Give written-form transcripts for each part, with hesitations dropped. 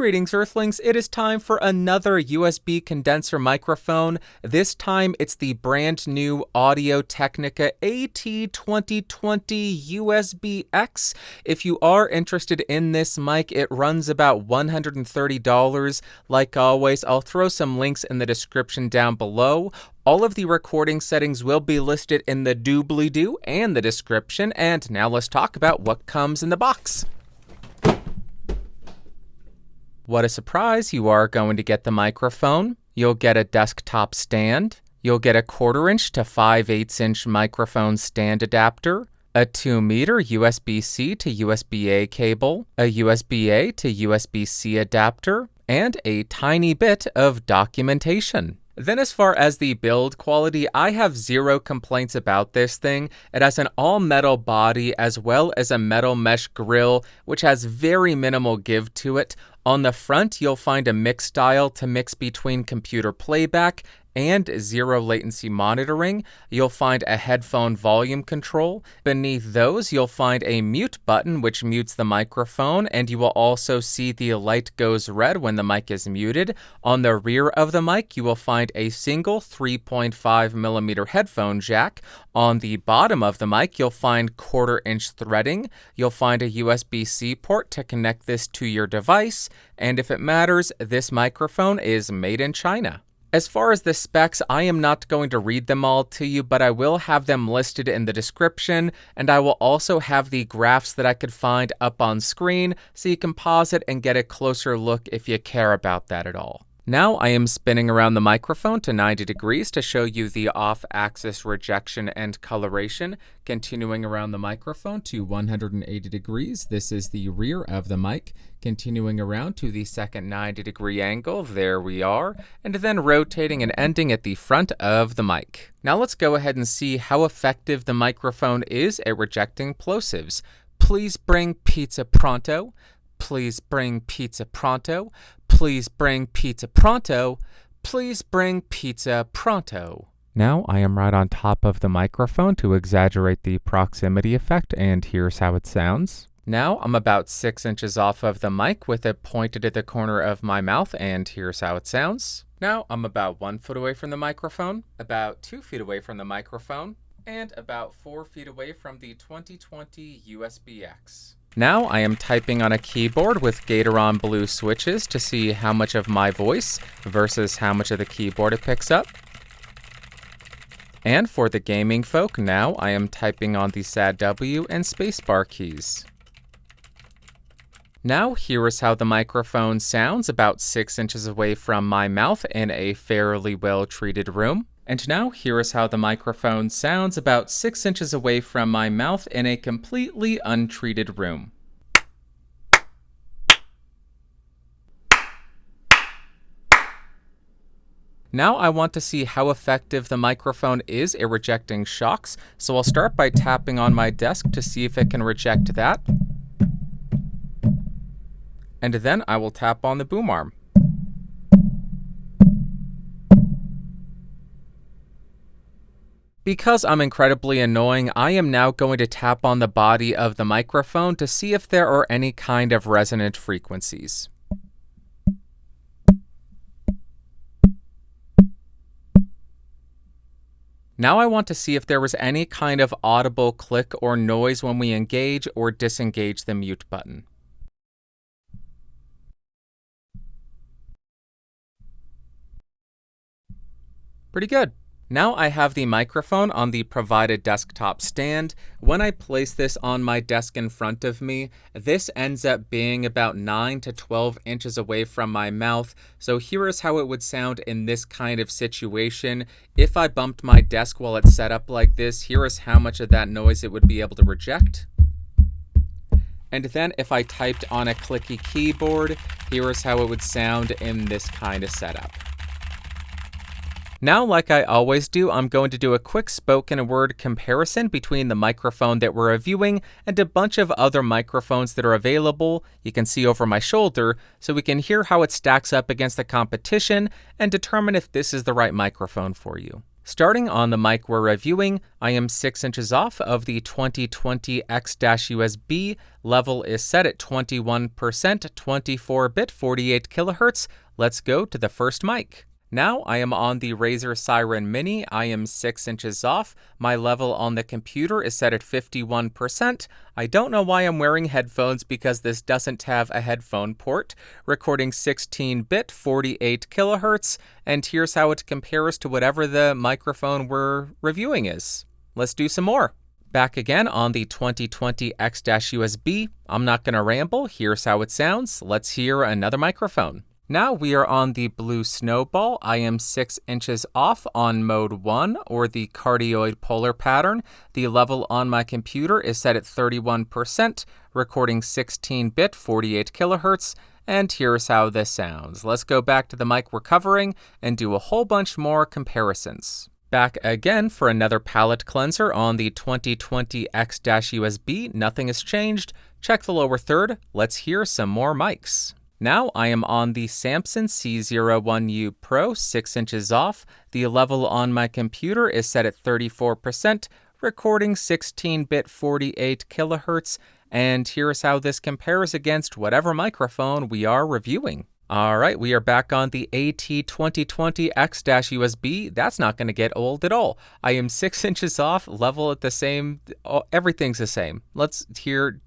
Greetings Earthlings, it is time for another USB condenser microphone. This time it's the brand new Audio Technica AT2020 USB-X. If you are interested in this mic, it runs about $130. Like always, I'll throw some links in the description down below. All of the recording settings will be listed in the doobly-doo and the description. And now let's talk about what comes in the box. What a surprise, you are going to get the microphone, you'll get a desktop stand, you'll get a 1/4" to 5/8" microphone stand adapter, a 2-meter USB-C to USB-A cable, a USB-A to USB-C adapter, and a tiny bit of documentation. Then as far as the build quality, I have zero complaints about this thing. It has an all-metal body as well as a metal mesh grille, which has very minimal give to it. On the front, you'll find a mix dial to mix between computer playback and zero latency monitoring. You'll find a headphone volume control. Beneath those, you'll find a mute button which mutes the microphone, and you will also see the light goes red when the mic is muted. On the rear of the mic, you will find a single 3.5mm headphone jack. On the bottom of the mic, you'll find 1/4" threading. You'll find a USB-C port to connect this to your device, and if it matters, this microphone is made in China. As far as the specs, I am not going to read them all to you, but I will have them listed in the description, and I will also have the graphs that I could find up on screen, so you can pause it and get a closer look if you care about that at all. Now I am spinning around the microphone to 90 degrees to show you the off-axis rejection and coloration. Continuing around the microphone to 180 degrees, this is the rear of the mic. Continuing around to the second 90-degree angle, there we are. And then rotating and ending at the front of the mic. Now let's go ahead and see how effective the microphone is at rejecting plosives. Please bring pizza pronto. Please bring pizza pronto. Please bring pizza pronto. Please bring pizza pronto. Now I am right on top of the microphone to exaggerate the proximity effect, and here's how it sounds. Now I'm about 6 inches off of the mic with it pointed at the corner of my mouth, and here's how it sounds. Now I'm about 1 foot away from the microphone, about 2 feet away from the microphone, and about 4 feet away from the 2020 USB-X. Now I am typing on a keyboard with Gatoron blue switches to see how much of my voice versus how much of the keyboard it picks up. And for the gaming folk, now I am typing on the SAD-W and spacebar keys. Now here is how the microphone sounds about 6 inches away from my mouth in a fairly well-treated room. And now here is how the microphone sounds about 6 inches away from my mouth in a completely untreated room. Now I want to see how effective the microphone is at rejecting shocks, so I'll start by tapping on my desk to see if it can reject that. And then I will tap on the boom arm. Because I'm incredibly annoying, I am now going to tap on the body of the microphone to see if there are any kind of resonant frequencies. Now I want to see if there was any kind of audible click or noise when we engage or disengage the mute button. Pretty good. Now I have the microphone on the provided desktop stand. When I place this on my desk in front of me, this ends up being about 9 to 12 inches away from my mouth. So here is how it would sound in this kind of situation. If I bumped my desk while it's set up like this, here is how much of that noise it would be able to reject. And then if I typed on a clicky keyboard, here is how it would sound in this kind of setup. Now, like I always do, I'm going to do a quick spoken word comparison between the microphone that we're reviewing and a bunch of other microphones that are available, you can see over my shoulder, so we can hear how it stacks up against the competition and determine if this is the right microphone for you. Starting on the mic we're reviewing, I am 6 inches off of the 2020X-USB. Level is set at 21%, 24-bit, 48 kHz. Let's go to the first mic. Now I am on the Razer Seiren Mini. I am 6 inches off. My level on the computer is set at 51%. I don't know why I'm wearing headphones because this doesn't have a headphone port. Recording 16-bit, 48 kHz, and here's how it compares to whatever the microphone we're reviewing is. Let's do some more. Back again on the 2020X-USB. I'm not going to ramble. Here's how it sounds. Let's hear another microphone. Now we are on the Blue Snowball. I am 6 inches off on mode 1, or the Cardioid polar pattern. The level on my computer is set at 31%, recording 16-bit, 48 kHz, and here's how this sounds. Let's go back to the mic we're covering and do a whole bunch more comparisons. Back again for another palette cleanser on the 2020X-USB. Nothing has changed. Check the lower third. Let's hear some more mics. Now I am on the Samson C01U Pro, 6 inches off. The level on my computer is set at 34%, recording 16-bit, 48 kHz, and here's how this compares against whatever microphone we are reviewing. Alright, we are back on the AT2020X-USB. That's not going to get old at all. I am 6 inches off, level at the same, everything's the same. Let's do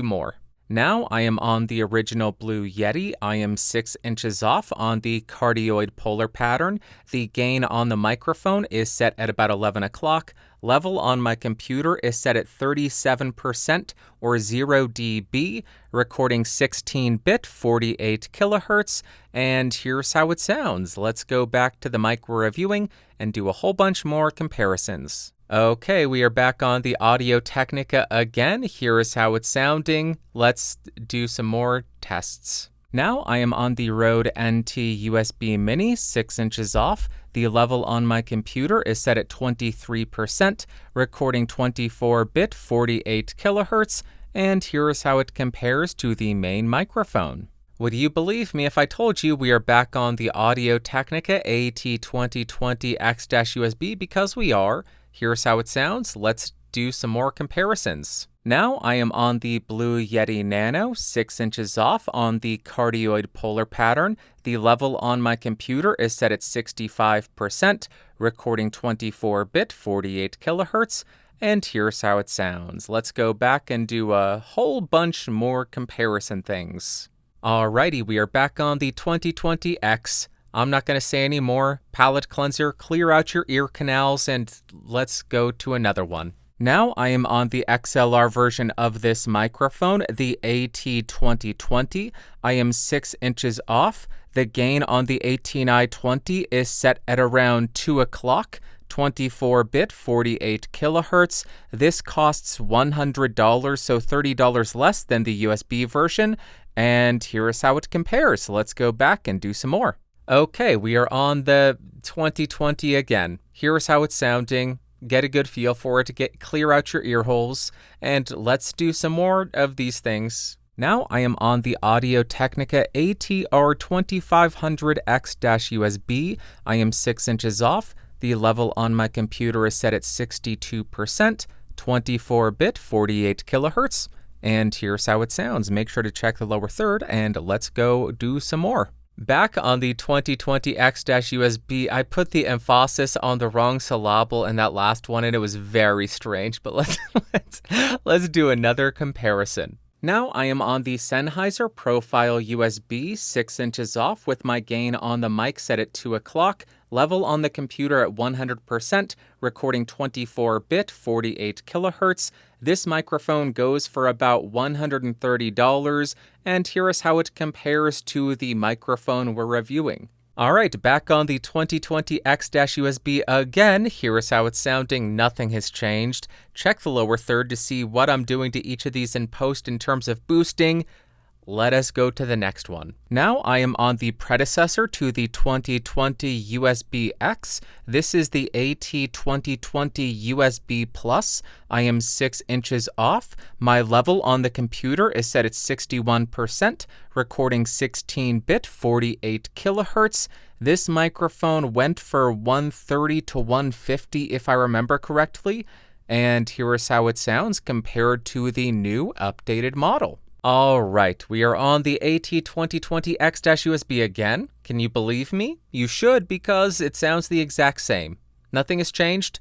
more. Now I am on the original Blue Yeti. I am 6 inches off on the Cardioid polar pattern. The gain on the microphone is set at about 11 o'clock. Level on my computer is set at 37%, or 0 dB, recording 16-bit, 48 kHz, and here's how it sounds. Let's go back to the mic we're reviewing and do a whole bunch more comparisons. Okay, we are back on the Audio Technica again. Here is how it's sounding. Let's do some more tests. Now I am on the Rode NT USB Mini, 6 inches off. The level on my computer is set at 23%, recording 24-bit, 48 kHz, and here is how it compares to the main microphone. Would you believe me if I told you we are back on the Audio Technica AT2020X-USB? Because we are. Here's how it sounds. Let's do some more comparisons. Now I am on the Blue Yeti Nano, 6 inches off on the Cardioid polar pattern. The level on my computer is set at 65%, recording 24-bit, 48 kHz, and here's how it sounds. Let's go back and do a whole bunch more comparison things. Alrighty, we are back on the 2020X. I'm not going to say any more. Palette cleanser, clear out your ear canals, and let's go to another one. Now I am on the XLR version of this microphone, the AT2020. I am 6 inches off. The gain on the AT2020 is set at around 2 o'clock, 24-bit, 48 kHz. This costs $100, so $30 less than the USB version, and here is how it compares. Let's go back and do some more. Okay, we are on the 2020 again. Here's how it's sounding. Get a good feel for it, clear out your ear holes, and let's do some more of these things. Now I am on the Audio Technica ATR2500X-USB. I am 6 inches off. The level on my computer is set at 62%, 24-bit, 48 kHz, and here's how it sounds. Make sure to check the lower third, and let's go do some more. Back on the 2020X-USB, I put the emphasis on the wrong syllable in that last one, and it was very strange, but let's do another comparison. Now I am on the Sennheiser Profile USB, 6 inches off, with my gain on the mic set at 2 o'clock, level on the computer at 100%, recording 24-bit, 48 kHz. This microphone goes for about $130, and here is how it compares to the microphone we're reviewing. Alright, back on the 2020X-USB again. Here is how it's sounding. Nothing has changed. Check the lower third to see what I'm doing to each of these in post in terms of boosting. Let us go to the next one. Now I am on the predecessor to the 2020 USB-X. This is the AT2020 USB+. I am 6 inches off. My level on the computer is set at 61%, recording 16-bit 48 kilohertz. This microphone went for $130 to $150 if I remember correctly. And here is how it sounds compared to the new updated model. All right, we are on the AT2020X-USB again. Can you believe me? You should, because it sounds the exact same. Nothing has changed.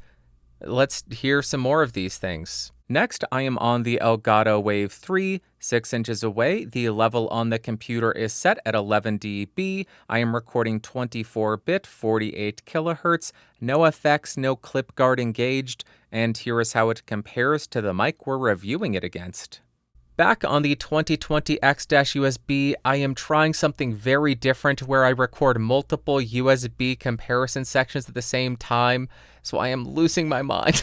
Let's hear some more of these things. Next, I am on the Elgato Wave 3, 6 inches away. The level on the computer is set at 11 dB. I am recording 24-bit, 48 kilohertz. No effects, no clip guard engaged. And here is how it compares to the mic we're reviewing it against. Back on the 2020 X-USB, I am trying something very different where I record multiple USB comparison sections at the same time, so I am losing my mind.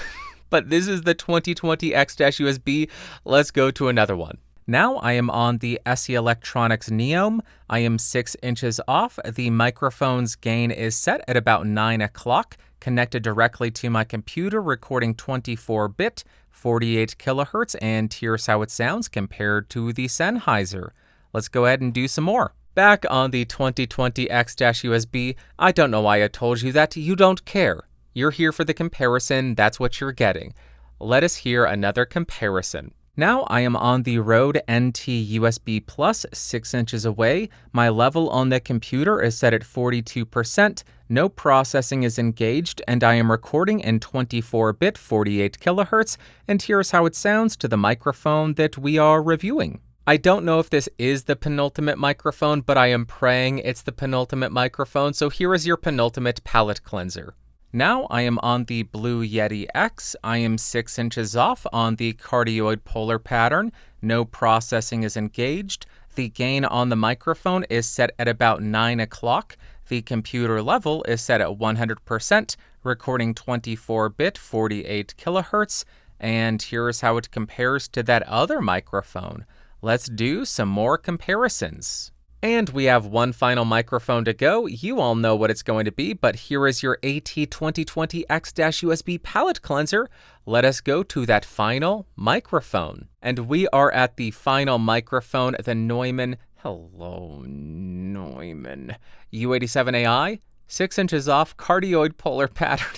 But this is the 2020 X-USB. Let's go to another one. Now I am on the SE Electronics Neom. I am 6 inches off. The microphone's gain is set at about 9 o'clock, connected directly to my computer, recording 24-bit, 48 kilohertz, and here's how it sounds compared to the Sennheiser. Let's go ahead and do some more. Back on the 2020 X-USB, I don't know why I told you that. You don't care. You're here for the comparison. That's what you're getting. Let us hear another comparison. Now I am on the Rode NT USB Plus, 6 inches away. My level on the computer is set at 42%. No processing is engaged, and I am recording in 24-bit 48 kilohertz, and here's how it sounds to the microphone that we are reviewing. I don't know if this is the penultimate microphone, but I am praying it's the penultimate microphone, so here is your penultimate palate cleanser. Now I am on the Blue Yeti X. I am 6 inches off on the cardioid polar pattern. No processing is engaged. The gain on the microphone is set at about 9 o'clock. The computer level is set at 100%, recording 24-bit 48 kilohertz. And here's how it compares to that other microphone. Let's do some more comparisons. And we have one final microphone to go. You all know what it's going to be, but here is your AT2020 X-USB palate cleanser. Let us go to that final microphone. And we are at the final microphone, the Neumann U87 Ai, 6 inches off, cardioid polar pattern.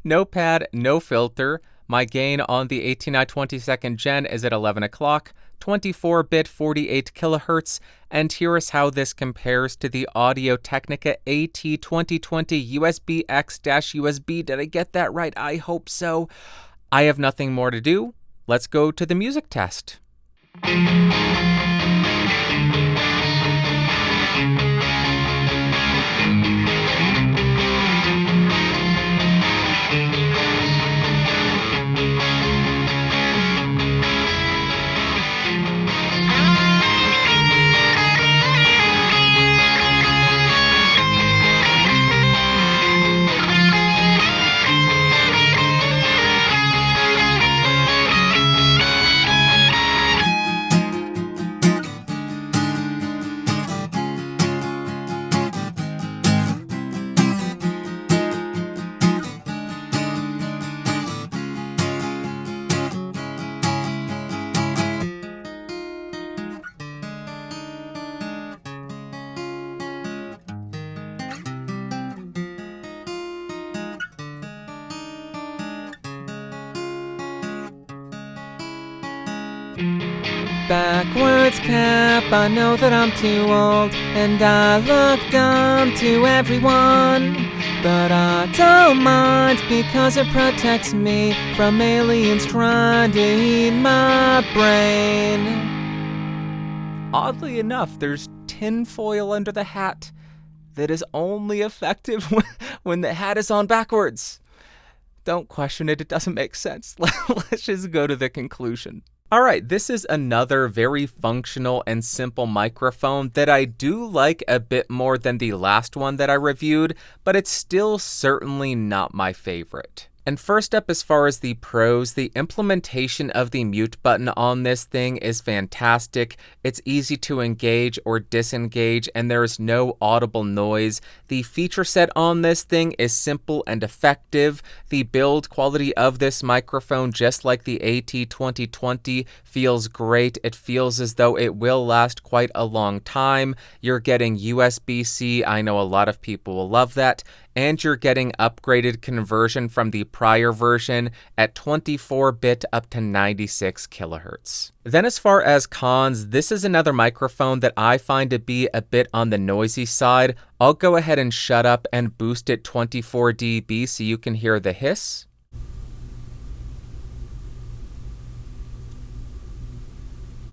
No pad, no filter. My gain on the AT20 22nd Gen is at 11 o'clock, 24-bit 48 kilohertz, and here is how this compares to the Audio Technica AT2020 USB-X-USB. Did I get that right? I hope so. I have nothing more to do. Let's go to the music test. Backwards cap, I know that I'm too old, and I look dumb to everyone, but I don't mind because it protects me from aliens trying to eat my brain. Oddly enough, there's tinfoil under the hat that is only effective when the hat is on backwards. Don't question it, it doesn't make sense. Let's just go to the conclusion. All right, this is another very functional and simple microphone that I do like a bit more than the last one that I reviewed, but it's still certainly not my favorite. And first up, as far as the pros, the implementation of the mute button on this thing is fantastic. It's easy to engage or disengage, and there is no audible noise. The feature set on this thing is simple and effective. The build quality of this microphone, just like the AT2020, feels great. It feels as though it will last quite a long time. You're getting USB-C. I know a lot of people will love that. And you're getting upgraded conversion from the prior version at 24-bit up to 96 kilohertz. Then as far as cons, this is another microphone that I find to be a bit on the noisy side. I'll go ahead and shut up and boost it 24 dB so you can hear the hiss.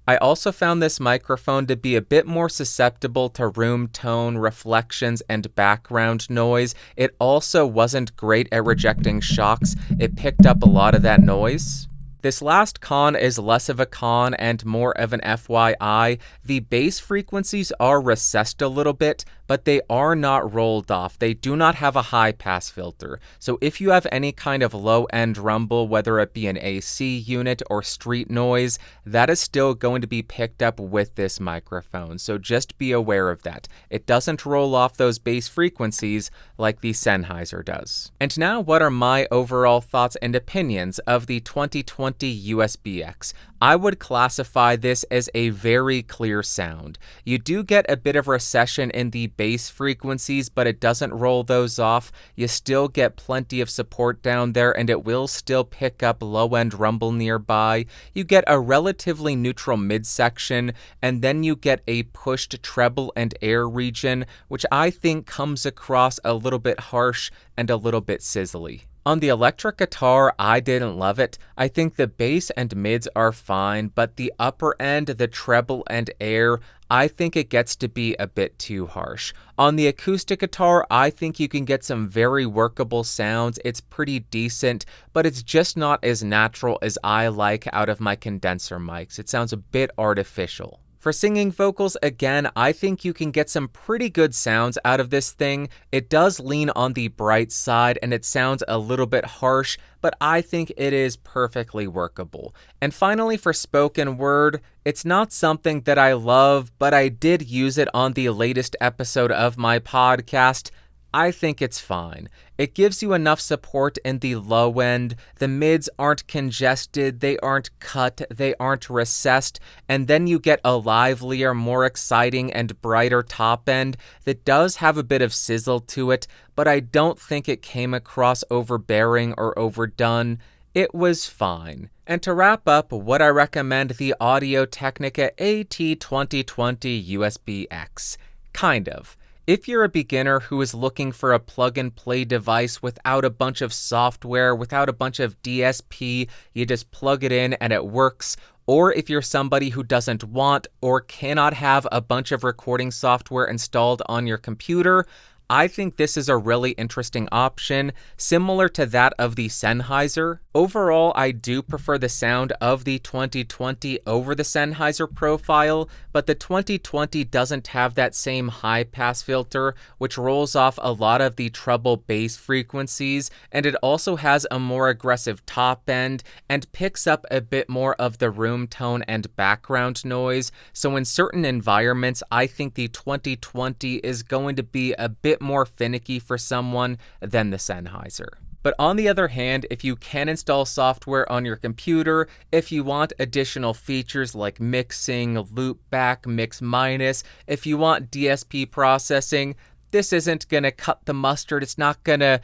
I also found this microphone to be a bit more susceptible to room tone, reflections, and background noise. It also wasn't great at rejecting shocks. It picked up a lot of that noise. This last con is less of a con and more of an FYI. The bass frequencies are recessed a little bit, but they are not rolled off. They do not have a high pass filter. So if you have any kind of low-end rumble, whether it be an AC unit or street noise, that is still going to be picked up with this microphone. So just be aware of that. It doesn't roll off those bass frequencies like the Sennheiser does. And now, what are my overall thoughts and opinions of the 2020 USB-X? I would classify this as a very clear sound. You do get a bit of recession in the bass frequencies, but it doesn't roll those off. You still get plenty of support down there, and it will still pick up low-end rumble nearby. You get a relatively neutral midsection, and then you get a pushed treble and air region, which I think comes across a little bit harsh and a little bit sizzly. On the electric guitar, I didn't love it. I think the bass and mids are fine, but the upper end, the treble and air, I think it gets to be a bit too harsh. On the acoustic guitar, I think you can get some very workable sounds. It's pretty decent, but it's just not as natural as I like out of my condenser mics. It sounds a bit artificial. For singing vocals, again, I think you can get some pretty good sounds out of this thing. It does lean on the bright side and it sounds a little bit harsh, but I think it is perfectly workable. And finally, for spoken word, it's not something that I love, but I did use it on the latest episode of my podcast. I think it's fine. It gives you enough support in the low end. The mids aren't congested, they aren't cut, they aren't recessed, and then you get a livelier, more exciting, and brighter top end that does have a bit of sizzle to it, but I don't think it came across overbearing or overdone. It was fine. And to wrap up, would I recommend the Audio Technica AT2020 USB-X? Kind of. If you're a beginner who is looking for a plug-and-play device without a bunch of software, without a bunch of DSP, you just plug it in and it works, or if you're somebody who doesn't want or cannot have a bunch of recording software installed on your computer, I think this is a really interesting option, similar to that of the Sennheiser. Overall, I do prefer the sound of the 2020 over the Sennheiser profile, but the 2020 doesn't have that same high pass filter, which rolls off a lot of the treble bass frequencies, and it also has a more aggressive top end and picks up a bit more of the room tone and background noise. So in certain environments, I think the 2020 is going to be a bit more finicky for someone than the Sennheiser. But on the other hand, if you can install software on your computer, if you want additional features like mixing, loopback, mix minus, if you want DSP processing, this isn't going to cut the mustard. It's not going to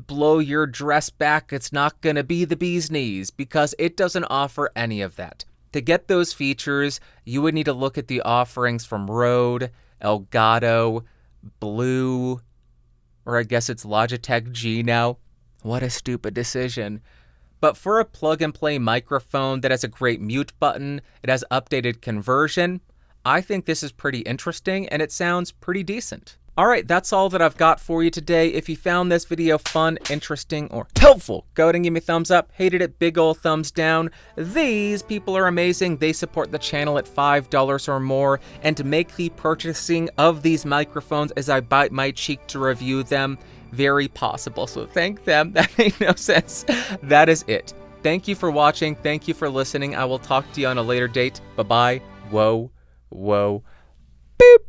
blow your dress back. It's not going to be the bee's knees because it doesn't offer any of that. To get those features, you would need to look at the offerings from Rode, Elgato, Blue, or I guess it's Logitech G now. What a stupid decision. But for a plug-and-play microphone that has a great mute button, it has updated conversion, I think this is pretty interesting and it sounds pretty decent. Alright, that's all that I've got for you today. If you found this video fun, interesting, or helpful, go ahead and give me a thumbs up. Hated it, big ol' thumbs down. These people are amazing. They support the channel at $5 or more and make the purchasing of these microphones as I bite my cheek to review them Very possible. So thank them. That made no sense. That is it. Thank you for watching. Thank you for listening. I will talk to you on a later date. Bye-bye. Whoa. Whoa. Boop.